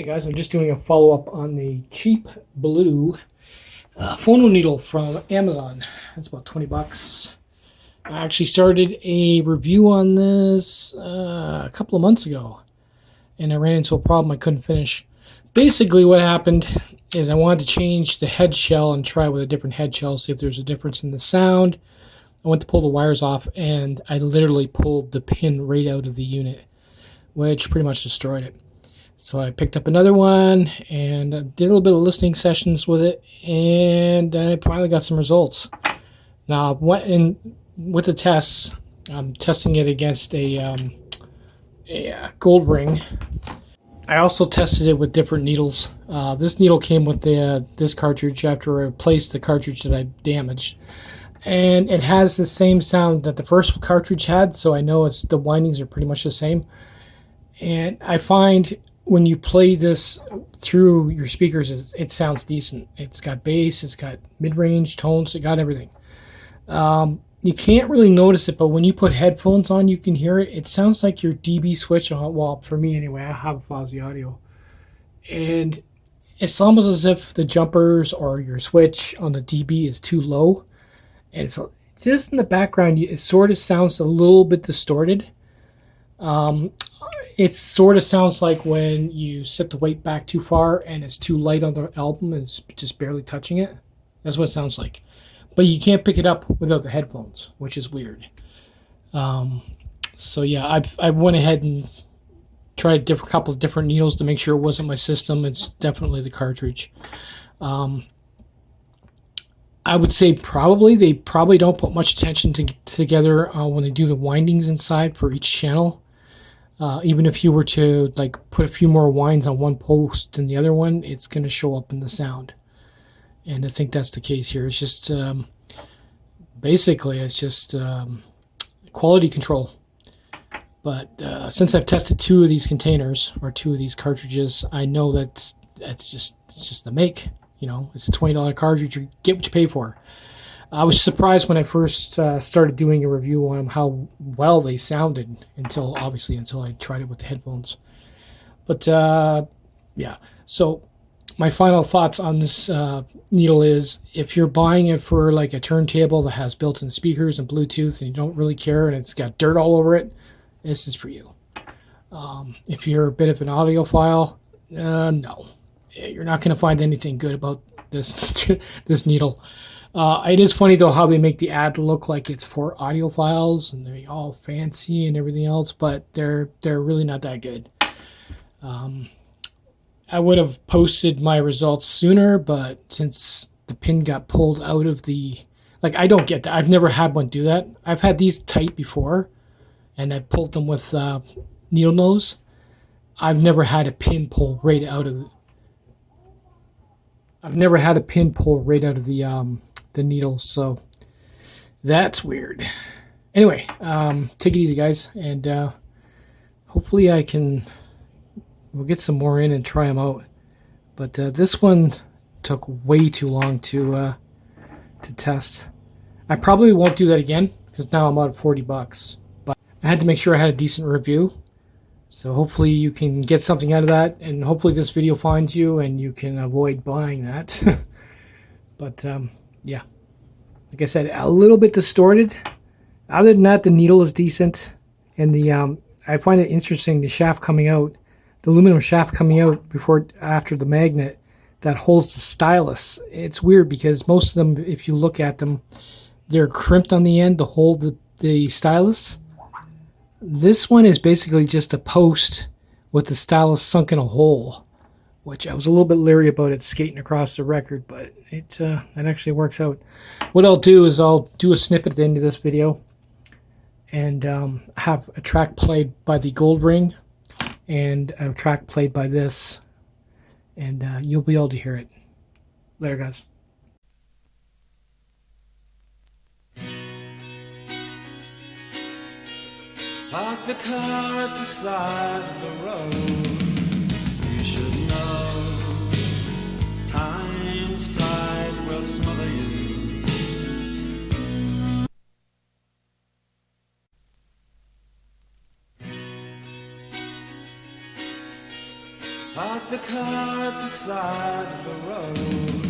Hey guys, I'm just doing a follow-up on the cheap blue phono needle from Amazon. It's about 20 bucks. I actually started a review on this a couple of months ago, and I ran into a problem I couldn't finish. Basically what happened is I wanted to change the head shell and try with a different head shell, see if there's a difference in the sound. I went to pull the wires off, and I literally pulled the pin right out of the unit, which pretty much destroyed it. So I picked up another one and did a little bit of listening sessions with it, and I finally got some results. Now, with the tests, I'm testing it against a gold ring. I also tested it with different needles. This needle came with this cartridge after I replaced the cartridge that I damaged. And it has the same sound that the first cartridge had, so I know the windings are pretty much the same. And I find when you play this through your speakers, it sounds decent. It's got bass, it's got mid-range tones, it got everything. You can't really notice it, but when you put headphones on, you can hear it. It sounds like your DB switch, well, for me anyway, I have fuzzy audio. And it's almost as if the jumpers or your switch on the DB is too low. And it's just in the background, it sort of sounds a little bit distorted. It sort of sounds like when you set the weight back too far and it's too light on the album and it's just barely touching it. That's what it sounds like. But you can't pick it up without the headphones, which is weird. So yeah, I went ahead and tried a couple of different needles to make sure it wasn't my system. It's definitely the cartridge. I would say they probably don't put much attention together when they do the windings inside for each channel. Even if you were to put a few more winds on one post than the other one, it's going to show up in the sound. And I think that's the case here. It's just basically it's just quality control. But since I've tested two of these containers or two of these cartridges, I know it's just the make. You know, it's a $20 cartridge. You get what you pay for. I was surprised when I first started doing a review on them how well they sounded until I tried it with the headphones. But yeah, so my final thoughts on this needle is if you're buying it for like a turntable that has built-in speakers and Bluetooth and you don't really care and it's got dirt all over it, this is for you. If you're a bit of an audiophile, no. You're not going to find anything good about this needle. It is funny though how they make the ad look like it's for audiophiles and they're all fancy and everything else, but they're really not that good. I would have posted my results sooner, but since the pin got pulled out of I don't get that. I've never had one do that. I've had these tight before, and I pulled them with needle nose. I've never had a pin pull right out of the needle, so that's weird. Anyway, take it easy, guys, and hopefully we'll get some more in and try them out. But this one took way too long to test. I probably won't do that again because now I'm out of 40 bucks. But I had to make sure I had a decent review. So hopefully you can get something out of that, and hopefully this video finds you and you can avoid buying that. But yeah, like I said, a little bit distorted. Other than that, the needle is decent, and I find it interesting, the shaft coming out, the aluminum shaft coming out after the magnet that holds the stylus. It's weird because most of them, if you look at them, they're crimped on the end to hold the stylus. This one is basically just a post with the stylus sunk in a hole, which I was a little bit leery about it skating across the record, but it actually works out. What I'll do is I'll do a snippet at the end of this video and have a track played by the gold ring and a track played by this, and you'll be able to hear it. Later, guys. Park the car at the side of the road. You should know time's tide will smother you. Park the car at the side of the road.